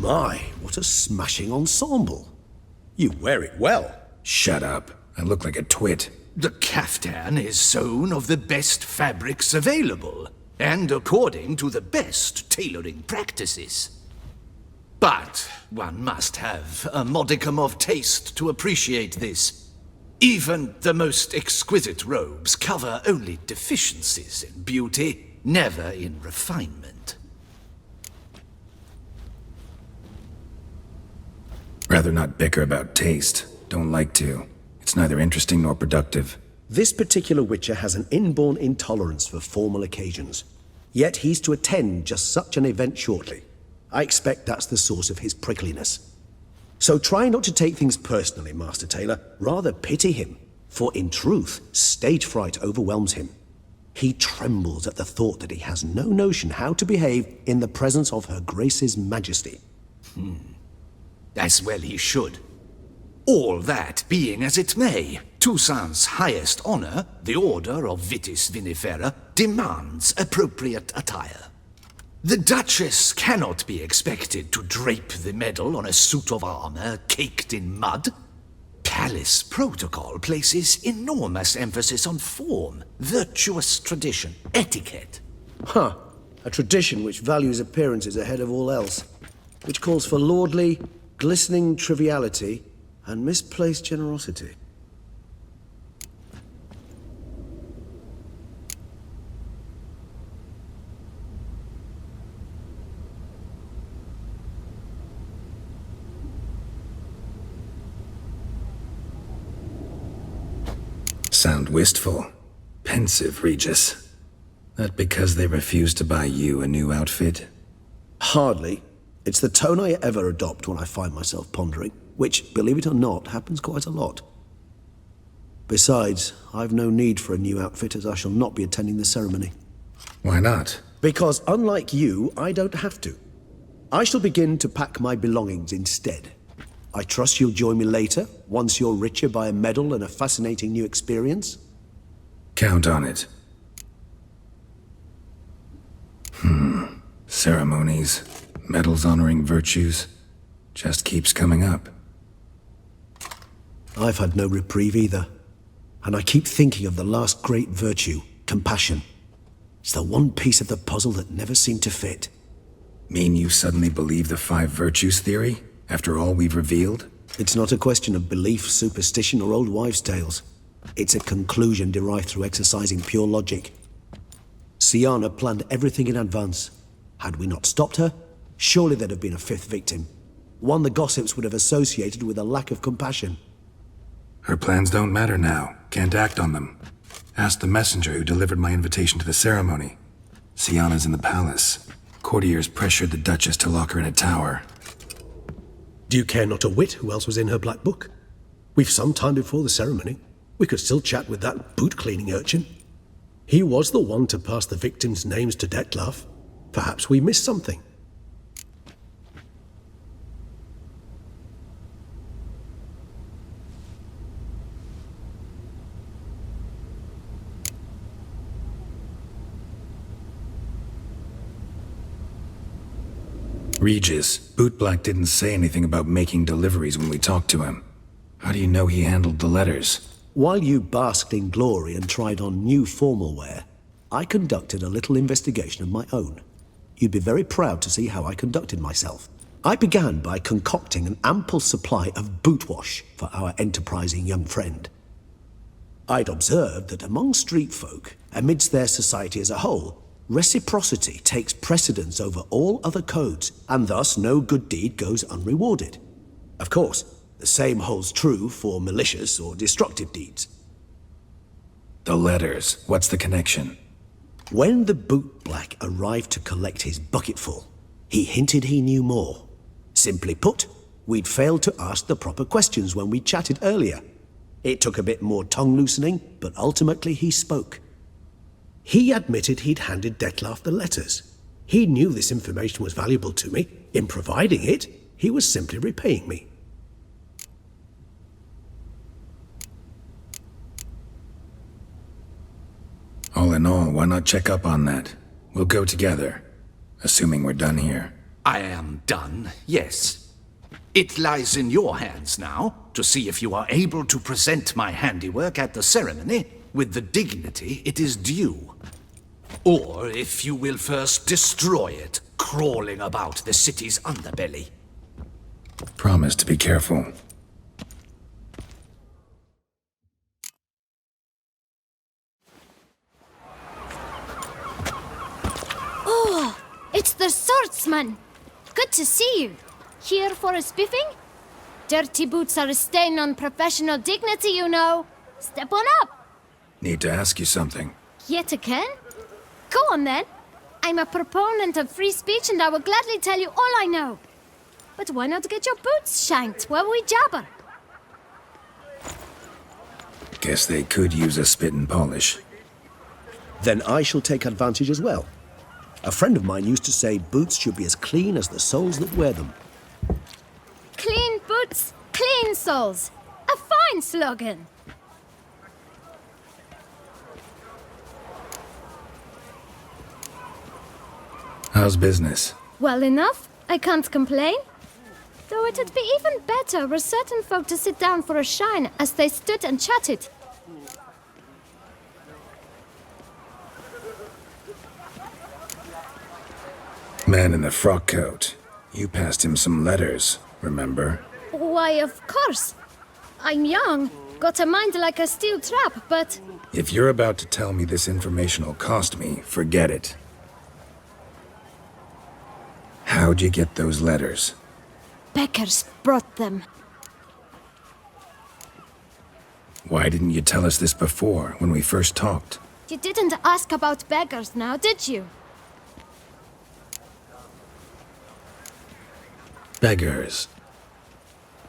My, what a smashing ensemble. You wear it well. Shut up. I look like a twit. The caftan is sewn of the best fabrics available, and according to the best tailoring practices. But one must have a modicum of taste to appreciate this. Even the most exquisite robes cover only deficiencies in beauty, never in refinement. Rather not bicker about taste. Don't like to. It's neither interesting nor productive. This particular Witcher has an inborn intolerance for formal occasions. Yet he's to attend just such an event shortly. I expect that's the source of his prickliness. So try not to take things personally, Master Tailor. Rather pity him. For in truth, stage fright overwhelms him. He trembles at the thought that he has no notion how to behave in the presence of Her Grace's Majesty. As well he should. All that being as it may, Toussaint's highest honor, the Order of Vitis Vinifera, demands appropriate attire. The Duchess cannot be expected to drape the medal on a suit of armor caked in mud. Palace protocol places enormous emphasis on form, virtuous tradition, etiquette. Huh. A tradition which values appearances ahead of all else. Which calls for lordly, glistening triviality and misplaced generosity. Sound wistful. Pensive, Regis. That because they refused to buy you a new outfit? Hardly. It's the tone I ever adopt when I find myself pondering, which, believe it or not, happens quite a lot. Besides, I've no need for a new outfit as I shall not be attending the ceremony. Why not? Because unlike you, I don't have to. I shall begin to pack my belongings instead. I trust you'll join me later, once you're richer by a medal and a fascinating new experience? Count on it. Ceremonies, medals honoring virtues, just keeps coming up. I've had no reprieve either. And I keep thinking of the last great virtue, compassion. It's the one piece of the puzzle that never seemed to fit. Mean you suddenly believe the 5 virtues theory, after all we've revealed? It's not a question of belief, superstition, or old wives' tales. It's a conclusion derived through exercising pure logic. Siana planned everything in advance. Had we not stopped her, surely there'd have been a 5th victim. One the gossips would have associated with a lack of compassion. Her plans don't matter now. Can't act on them. Ask the messenger who delivered my invitation to the ceremony. Siana's in the palace. Courtiers pressured the Duchess to lock her in a tower. Do you care not a whit who else was in her black book? We've some time before the ceremony. We could still chat with that boot-cleaning urchin. He was the one to pass the victims' names to Detlef. Perhaps we missed something. Regis, bootblack didn't say anything about making deliveries when we talked to him. How do you know he handled the letters? While you basked in glory and tried on new formal wear, I conducted a little investigation of my own. You'd be very proud to see how I conducted myself. I began by concocting an ample supply of boot wash for our enterprising young friend. I'd observed that among street folk, amidst their society as a whole, reciprocity takes precedence over all other codes, and thus no good deed goes unrewarded. Of course, the same holds true for malicious or destructive deeds. The letters, what's the connection? When the bootblack arrived to collect his bucketful, he hinted he knew more. Simply put, we'd failed to ask the proper questions when we chatted earlier. It took a bit more tongue-loosening, but ultimately he spoke. He admitted he'd handed Detlef the letters. He knew this information was valuable to me. In providing it, he was simply repaying me. All in all, why not check up on that? We'll go together, assuming we're done here. I am done, yes. It lies in your hands now to see if you are able to present my handiwork at the ceremony with the dignity it is due. Or if you will first destroy it, crawling about the city's underbelly. Promise to be careful. Oh, it's the swordsman. Good to see you. Here for a spiffing? Dirty boots are a stain on professional dignity, you know. Step on up. Need to ask you something. Yet again? Go on then. I'm a proponent of free speech and I will gladly tell you all I know. But why not get your boots shanked while we jabber? Guess they could use a spit and polish. Then I shall take advantage as well. A friend of mine used to say boots should be as clean as the soles that wear them. Clean boots, clean soles. A fine slogan. How's business? Well enough. I can't complain. Though it'd be even better were certain folk to sit down for a shine as they stood and chatted. Man in the frock coat. You passed him some letters, remember? Why, of course. I'm young, got a mind like a steel trap, but... If you're about to tell me this information will cost me, forget it. How'd you get those letters? Beggars brought them. Why didn't you tell us this before, when we first talked? You didn't ask about beggars now, did you? Beggars.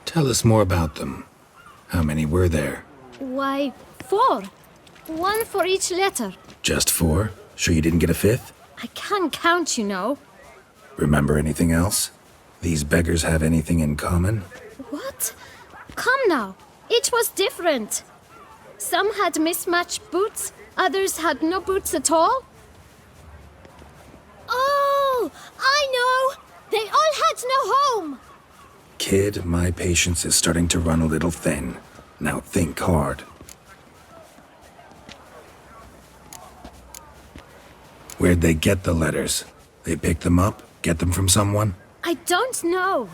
Tell us more about them. How many were there? Why, 4. 1 for each letter. Just 4? Sure you didn't get a 5th? I can't count, you know. Remember anything else? These beggars have anything in common? What? Come now. Each was different. Some had mismatched boots, others had no boots at all. Oh, I know! They all had no home! Kid, my patience is starting to run a little thin. Now think hard. Where'd they get the letters? They picked them up? Get them from someone? I don't know.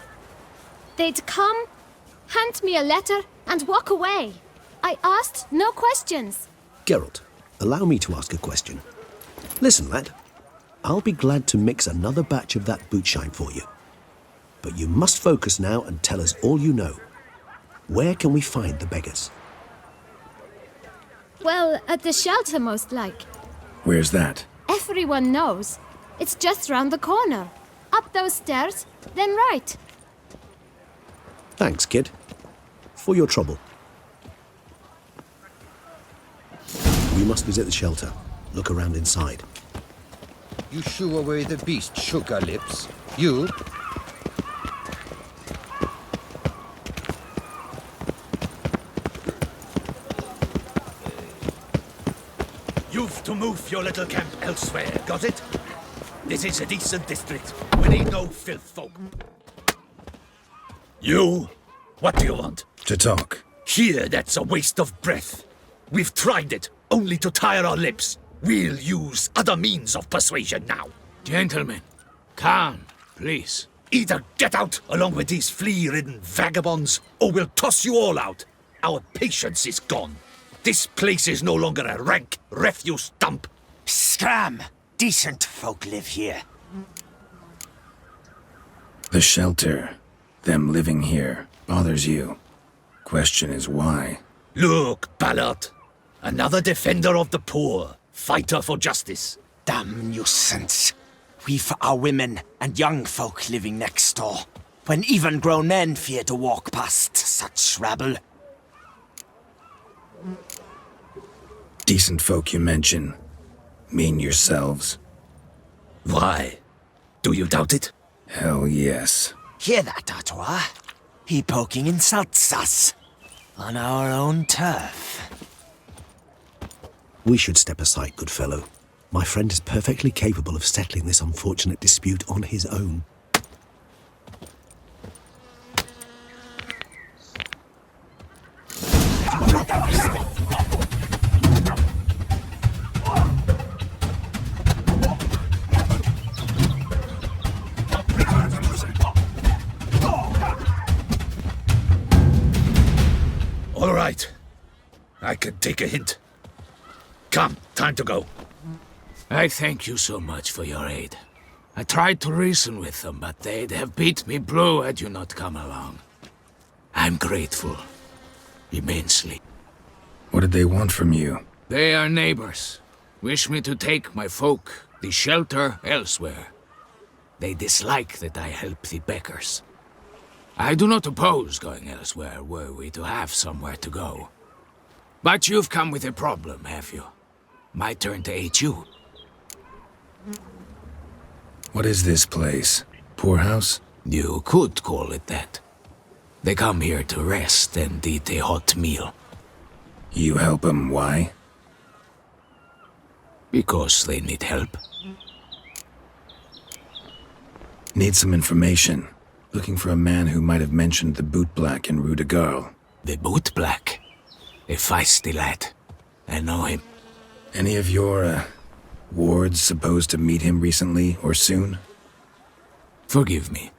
They'd come, hand me a letter, and walk away. I asked no questions. Geralt, allow me to ask a question. Listen, lad. I'll be glad to mix another batch of that boot shine for you. But you must focus now and tell us all you know. Where can we find the beggars? Well, at the shelter, most like. Where's that? Everyone knows. It's just round the corner. Up those stairs, then right. Thanks, kid. For your trouble. We must visit the shelter. Look around inside. You shoo away the beast, sugar lips. You? You've to move your little camp elsewhere, got it? This is a decent district. We need no filth folk. You? What do you want? To talk. Here, that's a waste of breath. We've tried it, only to tire our lips. We'll use other means of persuasion now. Gentlemen, calm, please. Either get out along with these flea-ridden vagabonds, or we'll toss you all out. Our patience is gone. This place is no longer a rank refuse dump. Scram! Decent folk live here. The shelter, them living here, bothers you. Question is why? Look, Ballard. Another defender of the poor. Fighter for justice. Damn nuisance. We've our women and young folk living next door, when even grown men fear to walk past such rabble. Decent folk you mention. Mean yourselves? Why? Do you doubt it? Hell yes. Hear that, Artois? He poking insults us. On our own turf. We should step aside, good fellow. My friend is perfectly capable of settling this unfortunate dispute on his own. right. I can take a hint. Come, time to go. I thank you so much for your aid. I tried to reason with them, but they'd have beat me blue had you not come along. I'm grateful. Immensely. What did they want from you? They are neighbors. Wish me to take my folk, the shelter, elsewhere. They dislike that I help the beggars. I do not oppose going elsewhere, were we to have somewhere to go. But you've come with a problem, have you? My turn to aid you. What is this place? Poorhouse? You could call it that. They come here to rest and eat a hot meal. You help them, why? Because they need help. Need some information. Looking for a man who might have mentioned the bootblack in Rue de Garl. The bootblack? A feisty lad. I know him. Any of your, wards supposed to meet him recently or soon? Forgive me.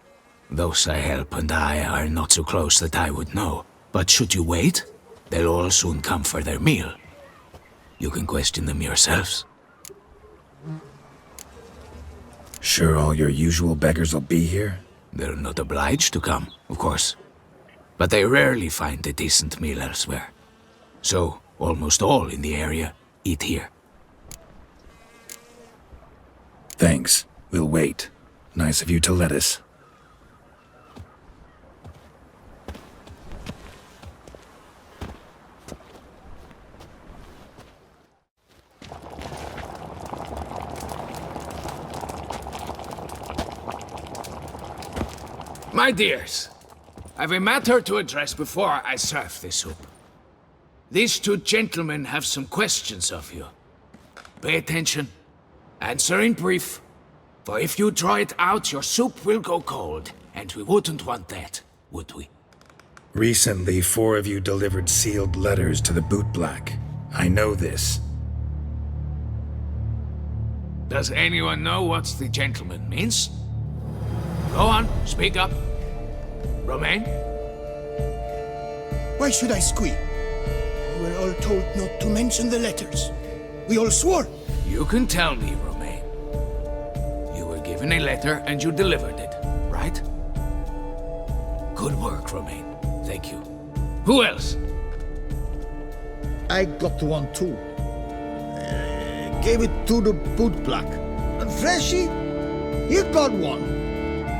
Those I help and I are not so close that I would know. But should you wait, they'll all soon come for their meal. You can question them yourselves. Sure all your usual beggars will be here? They're not obliged to come, of course. But they rarely find a decent meal elsewhere. So, almost all in the area eat here. Thanks. We'll wait. Nice of you to let us. My dears, I've a matter to address before I serve the soup. These two gentlemen have some questions of you. Pay attention. Answer in brief. For if you draw it out, your soup will go cold. And we wouldn't want that, would we? Recently, 4 of you delivered sealed letters to the bootblack. I know this. Does anyone know what the gentleman means? Go on, speak up. Romain? Why should I squeal? We were all told not to mention the letters. We all swore. You can tell me, Romain. You were given a letter and you delivered it, right? Good work, Romain. Thank you. Who else? I got one too. Gave it to the bootblack. And Freshie, he got one.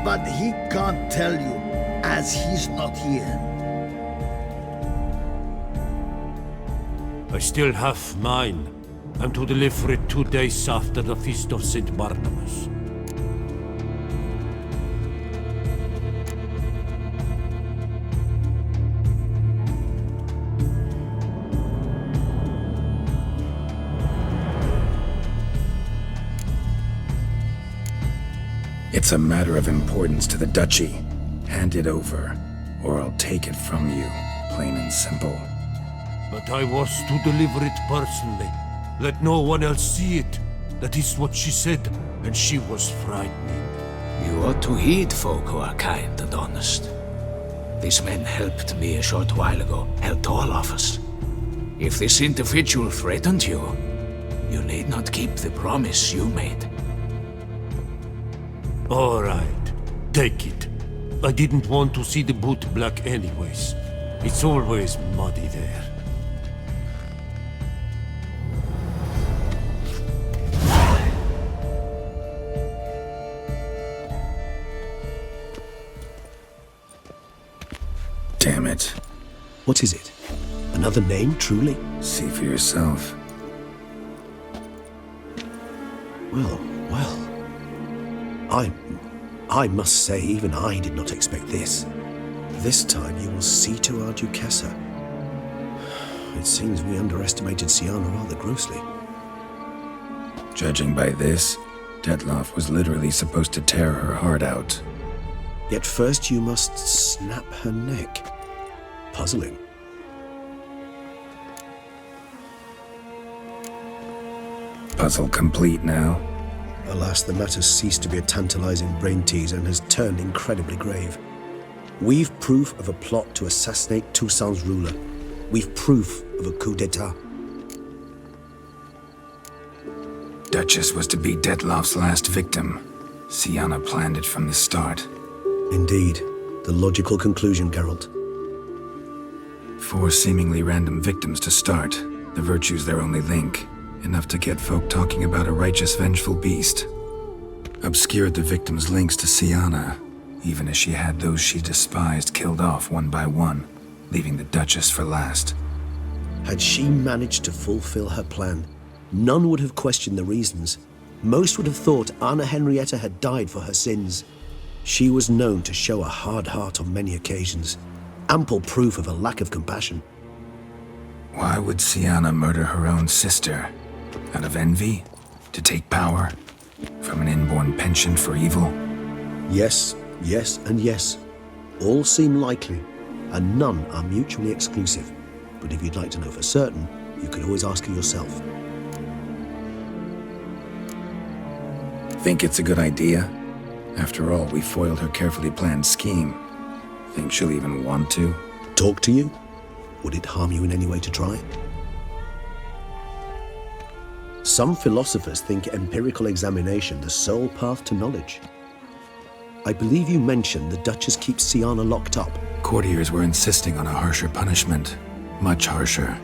But he can't tell you, as he's not here. I still have mine. I'm to deliver it 2 days after the Feast of St. Barnabas. It's a matter of importance to the Duchy. Hand it over, or I'll take it from you, plain and simple. But I was to deliver it personally. Let no one else see it. That is what she said, and she was frightening. You ought to heed folk who are kind and honest. These men helped me a short while ago, helped all of us. If this individual threatened you, you need not keep the promise you made. All right, take it. I didn't want to see the bootblack anyways. It's always muddy there. Damn it. What is it? Another name, truly? See for yourself. Well. I must say, even I did not expect this. This time you will see to our Duchessa. It seems we underestimated Siana rather grossly. Judging by this, Detloff was literally supposed to tear her heart out. Yet first you must snap her neck. Puzzling. Puzzle complete now. Alas, the matter ceased to be a tantalizing brain tease and has turned incredibly grave. We've proof of a plot to assassinate Toussaint's ruler. We've proof of a coup d'etat. Duchess was to be Detlof's last victim. Siana planned it from the start. Indeed. The logical conclusion, Geralt. 4 seemingly random victims to start. The virtue's their only link. Enough to get folk talking about a righteous, vengeful beast. Obscured the victims' links to Siana, even as she had those she despised killed off one by one, leaving the Duchess for last. Had she managed to fulfill her plan, none would have questioned the reasons. Most would have thought Anna Henrietta had died for her sins. She was known to show a hard heart on many occasions, ample proof of a lack of compassion. Why would Siana murder her own sister? Out of envy? To take power? From an inborn penchant for evil? Yes, yes, and yes. All seem likely, and none are mutually exclusive. But if you'd like to know for certain, you could always ask her yourself. Think it's a good idea? After all, we foiled her carefully planned scheme. Think she'll even want to? Talk to you? Would it harm you in any way to try? Some philosophers think empirical examination the sole path to knowledge. I believe you mentioned the Duchess keeps Siana locked up. Courtiers were insisting on a harsher punishment. Much harsher.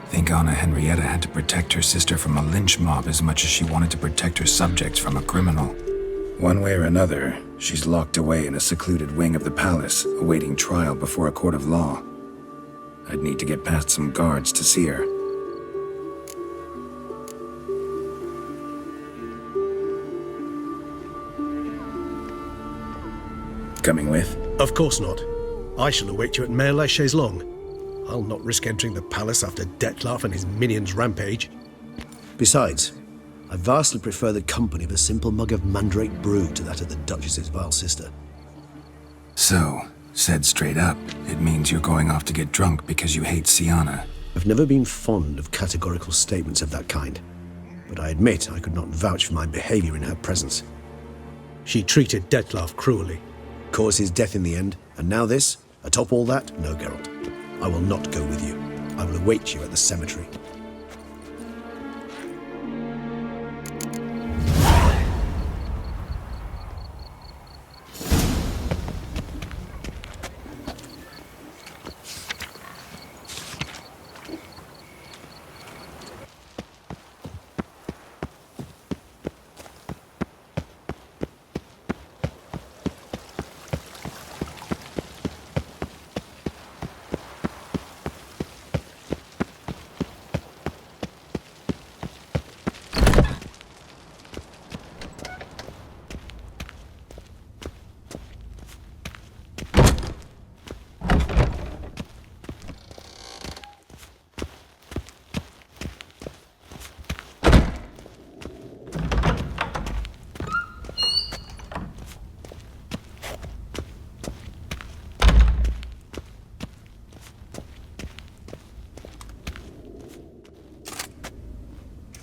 Think Anna Henrietta had to protect her sister from a lynch mob as much as she wanted to protect her subjects from a criminal. One way or another, she's locked away in a secluded wing of the palace, awaiting trial before a court of law. I'd need to get past some guards to see her. Coming with? Of course not. I shall await you at Mare la Chaise-Longue. I'll not risk entering the palace after Detlof and his minions rampage. Besides, I vastly prefer the company of a simple mug of mandrake brew to that of the Duchess's vile sister. So, said straight up, it means you're going off to get drunk because you hate Siana. I've never been fond of categorical statements of that kind, but I admit I could not vouch for my behavior in her presence. She treated Detlof cruelly, caused his death in the end, and now this? Atop all that? No, Geralt. I will not go with you. I will await you at the cemetery.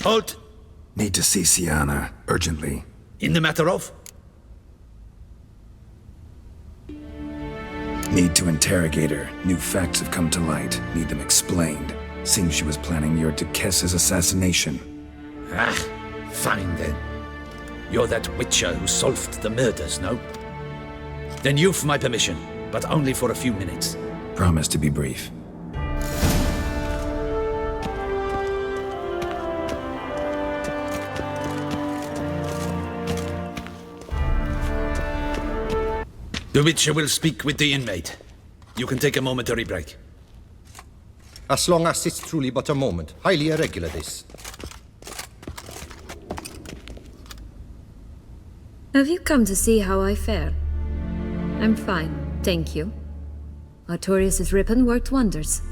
Halt! Need to see Siana, urgently. In the matter of? Need to interrogate her. New facts have come to light. Need them explained. Seems she was planning your Duquesse's assassination. Ah, fine then. You're that witcher who solved the murders, no? Then you've my permission, but only for a few minutes. Promise to be brief. The Witcher will speak with the inmate. You can take a momentary break. As long as it's truly but a moment. Highly irregular, this. Have you come to see how I fare? I'm fine, thank you. Artorius' ribbon worked wonders.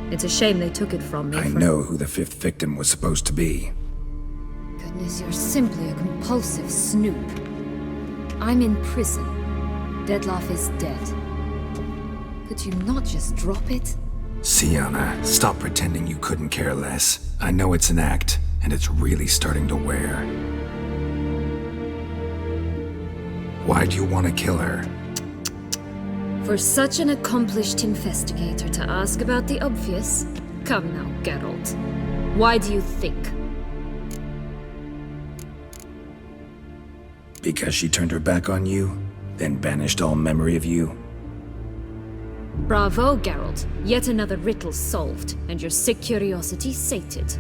It's a shame they took it from me. I know who the 5th victim was supposed to be. Goodness, you're simply a compulsive snoop. I'm in prison. Detlof is dead. Could you not just drop it? Siana, stop pretending you couldn't care less. I know it's an act, and it's really starting to wear. Why'd you want to kill her? For such an accomplished investigator to ask about the obvious? Come now, Geralt. Why do you think? Because she turned her back on you, then banished all memory of you? Bravo, Geralt. Yet another riddle solved, and your sick curiosity sated.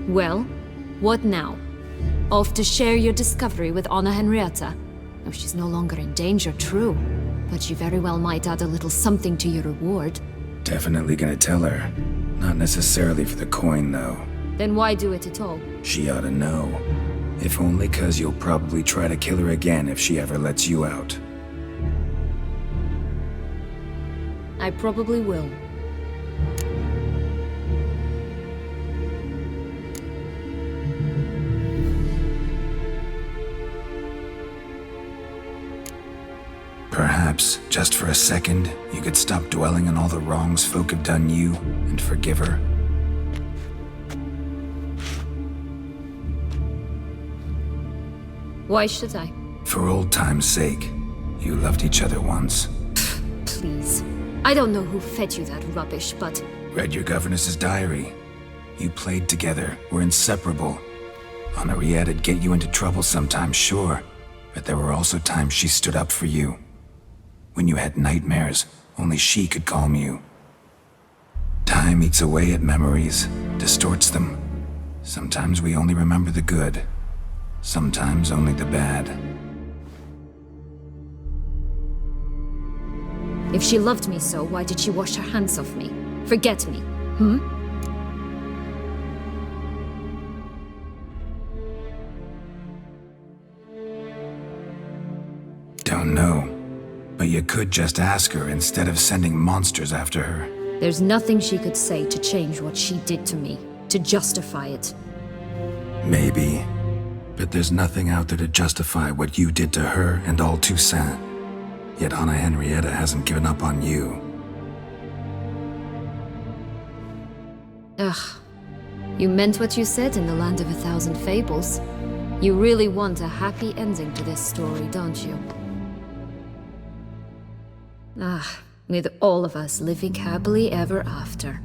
Well, what now? Off to share your discovery with Anna Henrietta? Oh, she's no longer in danger, true. But she very well might add a little something to your reward. Definitely gonna tell her. Not necessarily for the coin, though. Then why do it at all? She ought to know. If only 'cause you'll probably try to kill her again if she ever lets you out. I probably will. Perhaps, just for a second, you could stop dwelling on all the wrongs folk have done you and forgive her. Why should I? For old time's sake. You loved each other once. Please. I don't know who fed you that rubbish, but... Read your governess's diary. You played together, were inseparable. Henriette'd get you into trouble sometimes, sure. But there were also times she stood up for you. When you had nightmares, only she could calm you. Time eats away at memories, distorts them. Sometimes we only remember the good. Sometimes only the bad. If she loved me so, why did she wash her hands off me? Forget me, Don't know. But you could just ask her instead of sending monsters after her. There's nothing she could say to change what she did to me, to justify it. Maybe. But there's nothing out there to justify what you did to her and all Toussaint. Yet Anna Henrietta hasn't given up on you. Ugh. You meant what you said in the Land of 1,000 Fables. You really want a happy ending to this story, don't you? Ah, with all of us living happily ever after.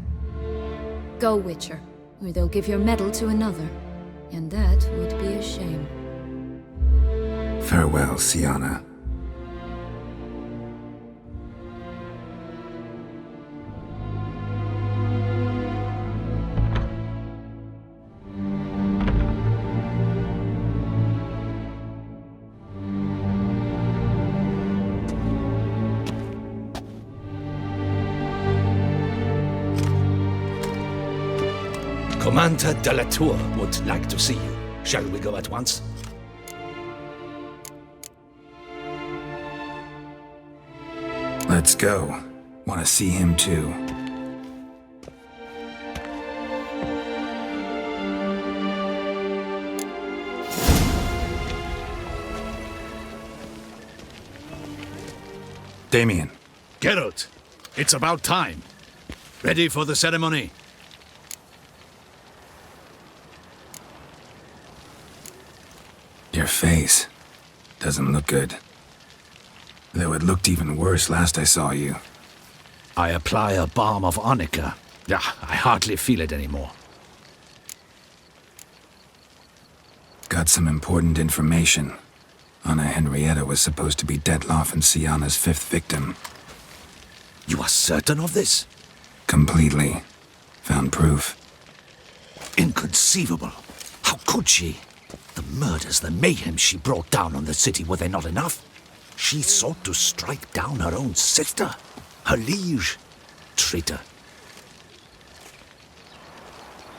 Go, Witcher, or they'll give your medal to another. And that would be a shame. Farewell, Siana. Commander de la Tour would like to see you. Shall we go at once? Let's go. Want to see him too. Damien. Geralt, it's about time. Ready for the ceremony? Your face doesn't look good. Though it looked even worse last I saw you. I apply a balm of arnica. Yeah, I hardly feel it anymore. Got some important information. Anna Henrietta was supposed to be Detloff and Siana's 5th victim. You are certain of this? Completely. Found proof. Inconceivable. How could she? The murders, the mayhem she brought down on the city, were they not enough? She sought to strike down her own sister, her liege. Traitor.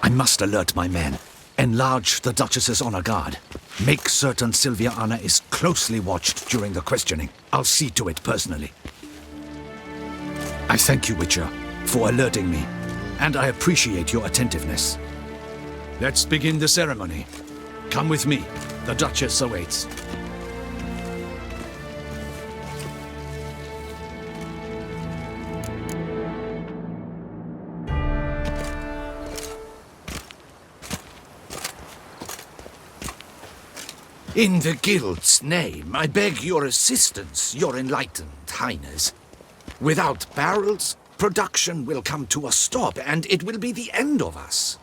I must alert my men. Enlarge the Duchess's honor guard. Make certain Sylvia Anna is closely watched during the questioning. I'll see to it personally. I thank you, Witcher, for alerting me, and I appreciate your attentiveness. Let's begin the ceremony. Come with me. The Duchess awaits. In the Guild's name, I beg your assistance, your enlightened highness. Without barrels, production will come to a stop, and it will be the end of us.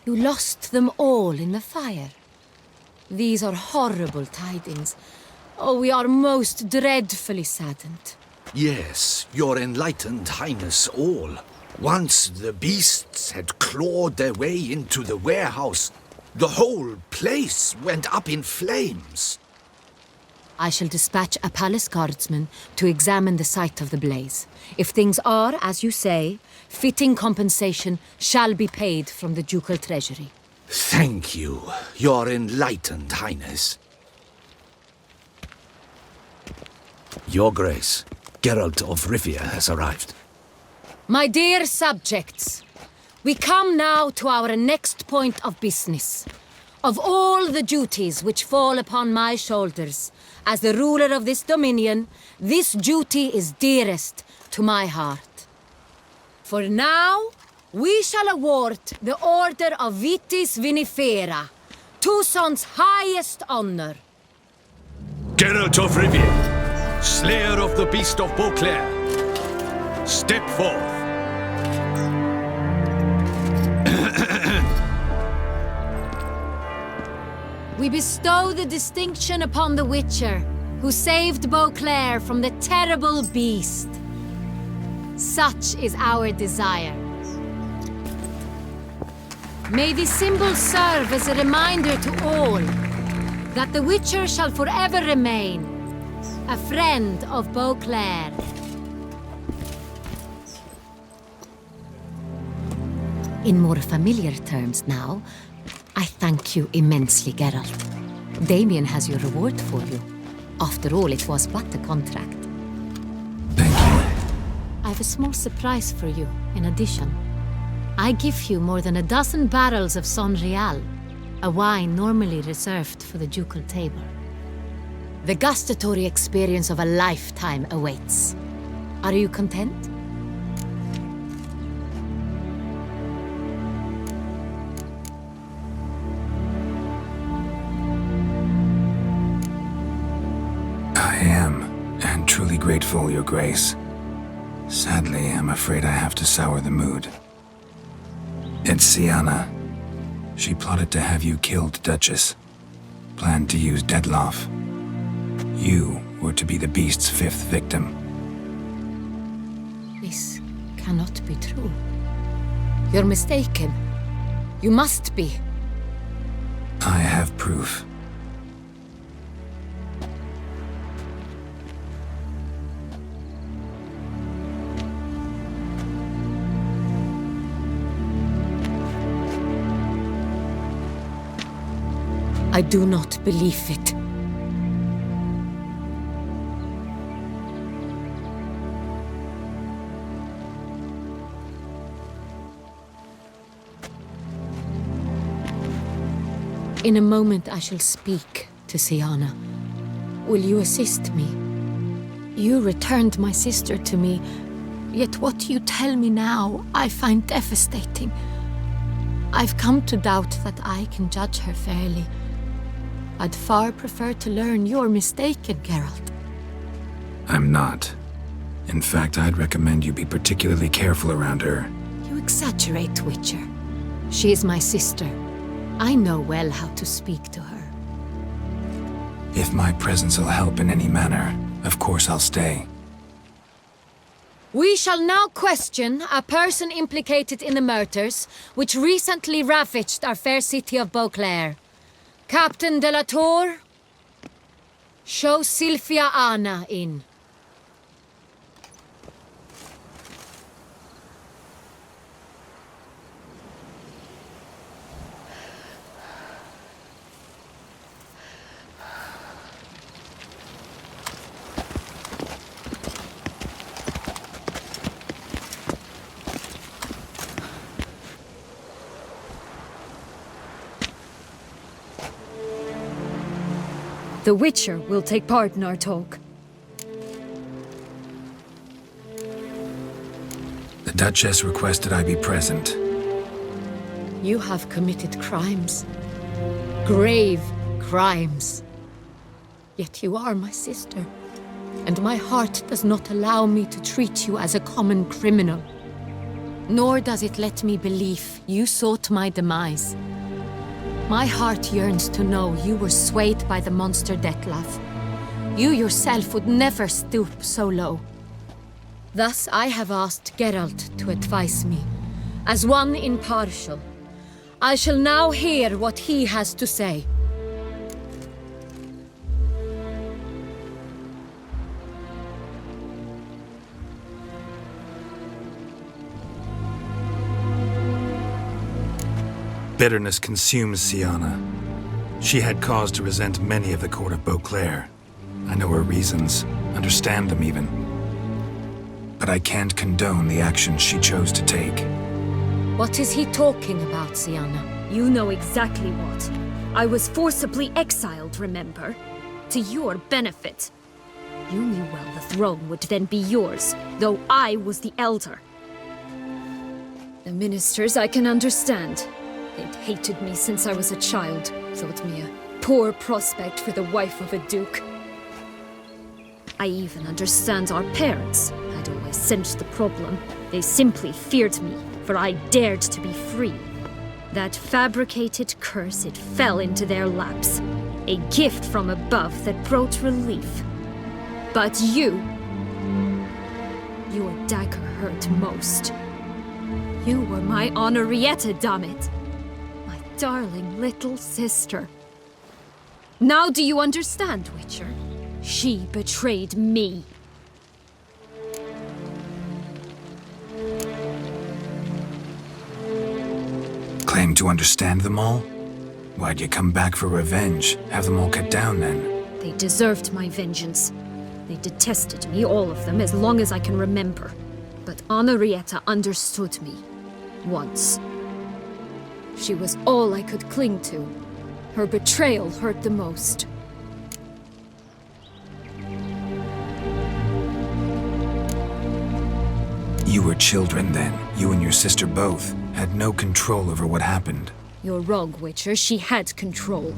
You lost them all in the fire. These are horrible tidings. Oh, we are most dreadfully saddened. Yes, your enlightened highness all. Once the beasts had clawed their way into the warehouse, the whole place went up in flames. I shall dispatch a palace guardsman to examine the site of the blaze. If things are, as you say, fitting compensation shall be paid from the ducal treasury. Thank you, your enlightened highness. Your Grace, Geralt of Rivia has arrived. My dear subjects, we come now to our next point of business. Of all the duties which fall upon my shoulders, as the ruler of this dominion, this duty is dearest to my heart. For now, we shall award the Order of Vitis Vinifera, Toussaint's highest honor. Geralt of Rivia, Slayer of the Beast of Beauclair, step forth. We bestow the distinction upon the Witcher, who saved Beauclair from the terrible beast. Such is our desire. May this symbol serve as a reminder to all that the Witcher shall forever remain a friend of Beauclair. In more familiar terms now, I thank you immensely, Geralt. Damien has your reward for you. After all, it was but a contract. Thank you. I have a small surprise for you, in addition. I give you more than a dozen barrels of Son Real, a wine normally reserved for the ducal table. The gustatory experience of a lifetime awaits. Are you content? I am, and truly grateful, Your Grace. Sadly, I'm afraid I have to sour the mood. It's Siana. She plotted to have you killed, Duchess. Planned to use Deadloff. You were to be the beast's fifth victim. This cannot be true. You're mistaken. You must be. I have proof. I do not believe it. In a moment I shall speak to Siana. Will you assist me? You returned my sister to me, yet what you tell me now I find devastating. I've come to doubt that I can judge her fairly. I'd far prefer to learn you're mistaken, Geralt. I'm not. In fact, I'd recommend you be particularly careful around her. You exaggerate, Witcher. She is my sister. I know well how to speak to her. If my presence will help in any manner, of course I'll stay. We shall now question a person implicated in the murders which recently ravaged our fair city of Beauclair. Captain de la Tour, show Sylvia Anna in. The Witcher will take part in our talk. The Duchess requested I be present. You have committed crimes. Grave crimes. Yet you are my sister, and my heart does not allow me to treat you as a common criminal. Nor does it let me believe you sought my demise. My heart yearns to know you were swayed by the monster Detlef. You yourself would never stoop so low. Thus I have asked Geralt to advise me, as one impartial. I shall now hear what he has to say. Bitterness consumes Siana. She had cause to resent many of the court of Beauclair. I know her reasons, understand them even. But I can't condone the actions she chose to take. What is he talking about, Siana? You know exactly what. I was forcibly exiled, remember? To your benefit. You knew well the throne would then be yours, though I was the elder. The ministers I can understand. They'd hated me since I was a child, thought me a poor prospect for the wife of a duke. I even understand our parents. I'd always sensed the problem. They simply feared me, for I dared to be free. That fabricated curse, it fell into their laps. A gift from above that brought relief. But you... your dagger hurt most. You were my Henrietta, dammit. My darling little sister. Now do you understand, Witcher? She betrayed me. Claim to understand them all? Why'd you come back for revenge? Have them all cut down then? They deserved my vengeance. They detested me, all of them, as long as I can remember. But Henrietta understood me. Once. She was all I could cling to. Her betrayal hurt the most. You were children then. You and your sister both had no control over what happened. You're wrong, Witcher. She had control.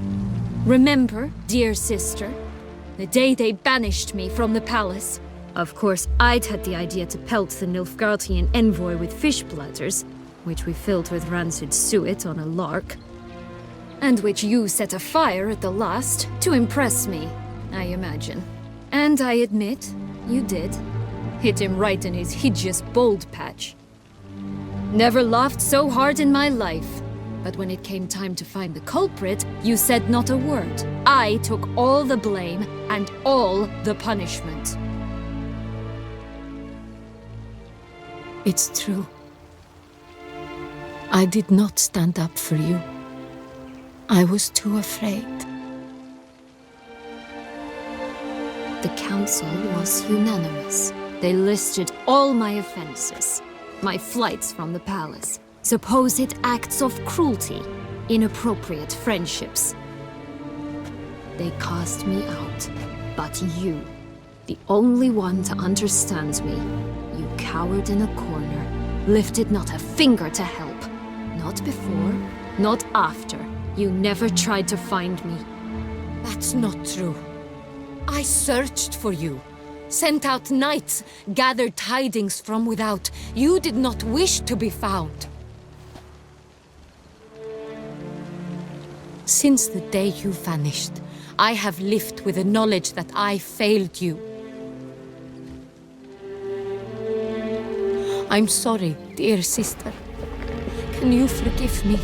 Remember, dear sister, the day they banished me from the palace? Of course, I'd had the idea to pelt the Nilfgaardian envoy with fish bladders, which we filled with rancid suet on a lark. And which you set afire at the last, to impress me, I imagine. And I admit, you did. Hit him right in his hideous bald patch. Never laughed so hard in my life. But when it came time to find the culprit, you said not a word. I took all the blame and all the punishment. It's true. I did not stand up for you. I was too afraid. The council was unanimous. They listed all my offenses. My flights from the palace. Supposed acts of cruelty. Inappropriate friendships. They cast me out. But you, the only one to understand me, you cowered in a corner, lifted not a finger to help. Not before, not after. You never tried to find me. That's not true. I searched for you. Sent out knights, gathered tidings from without. You did not wish to be found. Since the day you vanished, I have lived with the knowledge that I failed you. I'm sorry, dear sister. Can you forgive me?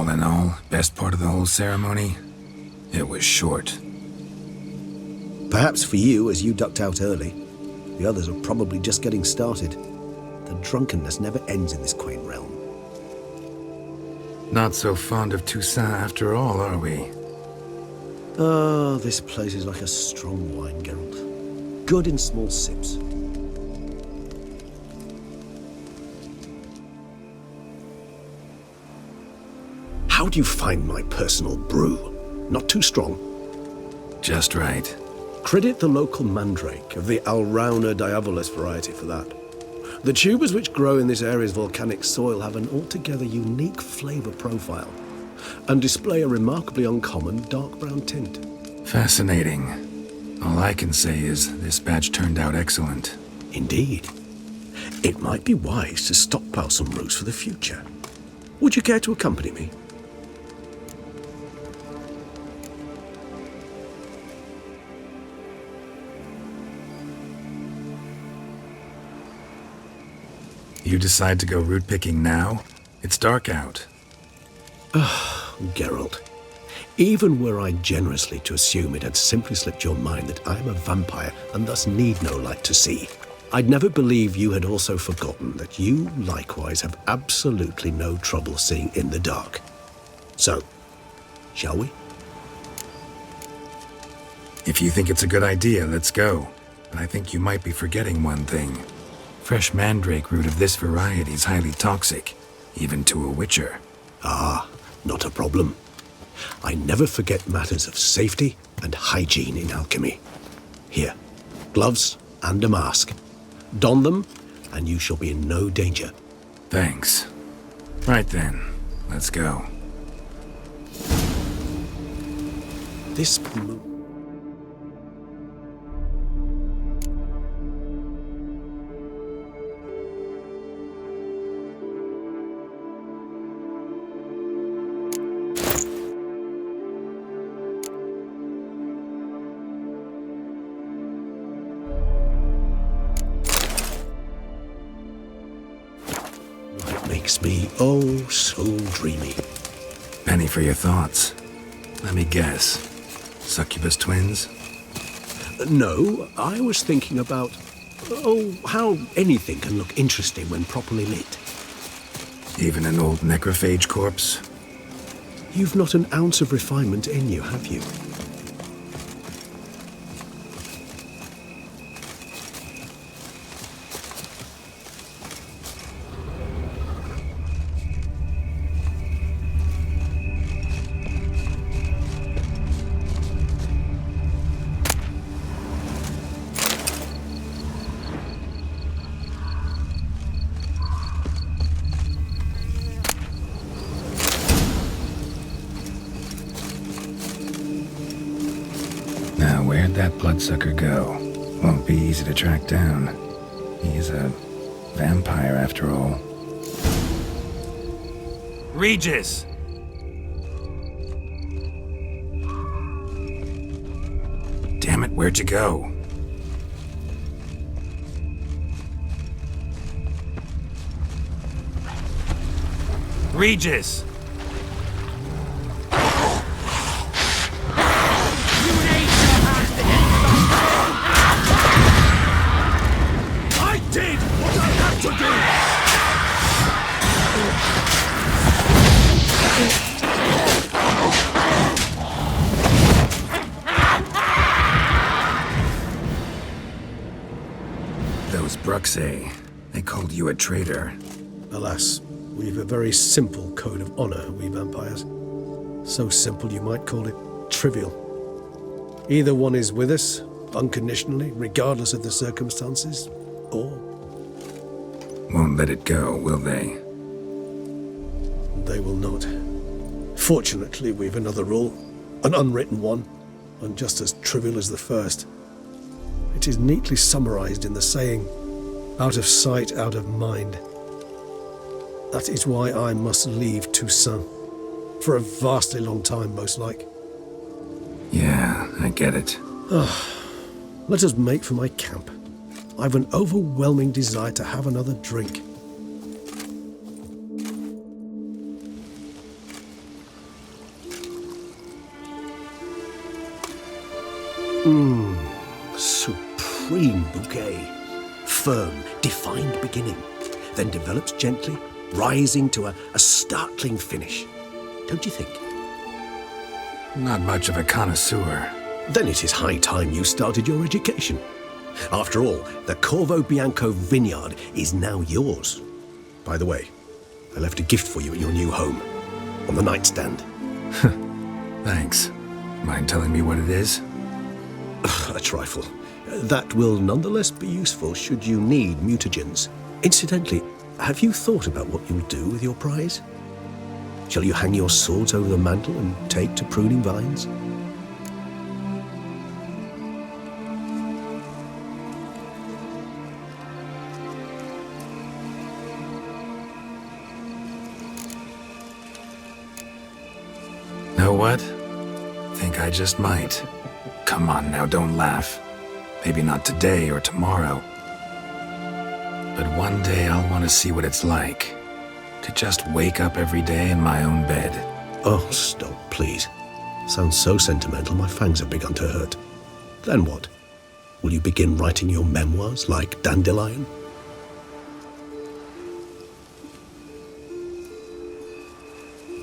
All in all, best part of the whole ceremony? It was short. Perhaps for you, as you ducked out early. The others are probably just getting started. The drunkenness never ends in this quaint realm. Not so fond of Toussaint after all, are we? Ah, this place is like a strong wine, Geralt. Good in small sips. How do you find my personal brew? Not too strong? Just right. Credit the local mandrake of the Alrauna diabolus variety for that. The tubers which grow in this area's volcanic soil have an altogether unique flavor profile and display a remarkably uncommon dark brown tint. Fascinating. All I can say is this batch turned out excellent. Indeed. It might be wise to stockpile some roots for the future. Would you care to accompany me? You decide to go root picking now? It's dark out. Geralt, even were I generously to assume it had simply slipped your mind that I am a vampire and thus need no light to see, I'd never believe you had also forgotten that you likewise have absolutely no trouble seeing in the dark. So, shall we? If you think it's a good idea, let's go. But I think you might be forgetting one thing. Fresh mandrake root of this variety is highly toxic, even to a witcher. Ah, not a problem. I never forget matters of safety and hygiene in alchemy. Here, gloves and a mask. Don them, and you shall be in no danger. Thanks. Right then, let's go. This... makes me oh so dreamy. Penny for your thoughts. Let me guess. Succubus twins? No, I was thinking about, how anything can look interesting when properly lit. Even an old necrophage corpse? You've not an ounce of refinement in you, have you? Now, where'd that bloodsucker go? Won't be easy to track down. He's a vampire, after all. Regis! Damn it, where'd you go? Regis! Those Bruxay, they called you a traitor. Alas, we've a very simple code of honor, we vampires. So simple you might call it trivial. Either one is with us, unconditionally, regardless of the circumstances, or... Won't let it go, will they? They will not. Fortunately, we've another rule, an unwritten one, and just as trivial as the first. It is neatly summarized in the saying, out of sight, out of mind. That is why I must leave Toussaint. For a vastly long time, most like. Yeah, I get it. Let us make for my camp. I've an overwhelming desire to have another drink. Supreme bouquet. Firm, defined beginning, then develops gently, rising to a startling finish. Don't you think? Not much of a connoisseur. Then it is high time you started your education. After all, the Corvo Bianco vineyard is now yours. By the way, I left a gift for you at your new home, on the nightstand. Thanks. Mind telling me what it is? A trifle. That will nonetheless be useful should you need mutagens. Incidentally, have you thought about what you'll do with your prize? Shall you hang your swords over the mantle and take to pruning vines? Know what? Think I just might. Come on now, don't laugh. Maybe not today or tomorrow. But one day I'll want to see what it's like. To just wake up every day in my own bed. Oh, stop, please. Sounds so sentimental, my fangs have begun to hurt. Then what? Will you begin writing your memoirs like Dandelion?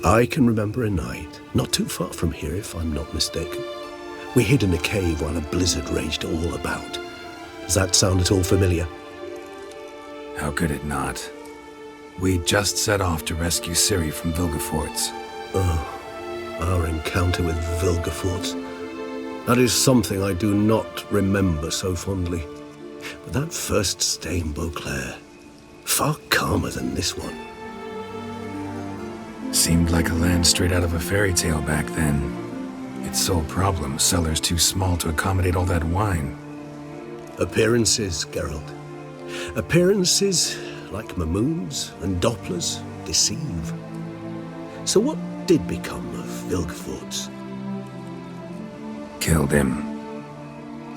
I can remember a night, not too far from here if I'm not mistaken. We hid in a cave while a blizzard raged all about. Does that sound at all familiar? How could it not? We just set off to rescue Ciri from Vilgefortz. Oh, our encounter with Vilgefortz. That is something I do not remember so fondly. But that first stay in Beauclair, far calmer than this one. Seemed like a land straight out of a fairy tale back then. Its sole problem, cellars too small to accommodate all that wine. Appearances, Geralt. Appearances, like Mamoons and Dopplers, deceive. So what did become of Vilgefortz? Killed him.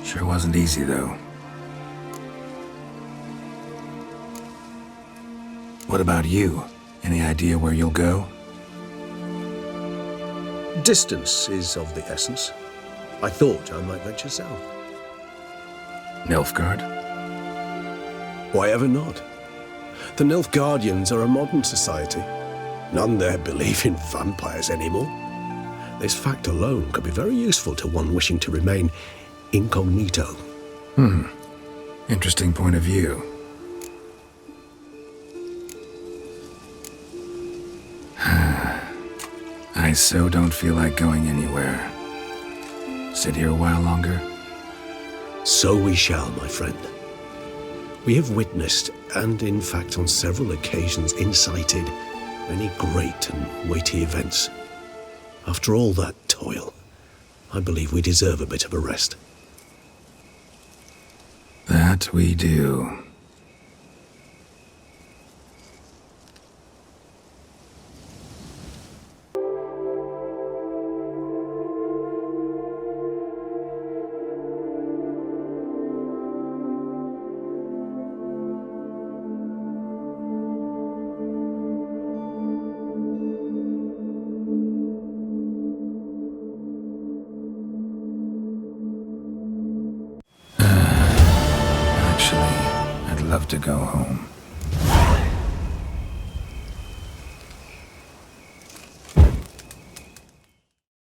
Sure wasn't easy, though. What about you? Any idea where you'll go? Distance is of the essence. I thought I might venture south. Nilfgaard? Why ever not? The Nilfgaardians are a modern society. None there believe in vampires anymore. This fact alone could be very useful to one wishing to remain incognito. Interesting point of view. I so don't feel like going anywhere. Sit here a while longer? So we shall, my friend. We have witnessed, and in fact on several occasions incited, many great and weighty events. After all that toil, I believe we deserve a bit of a rest. That we do. Actually, I'd love to go home.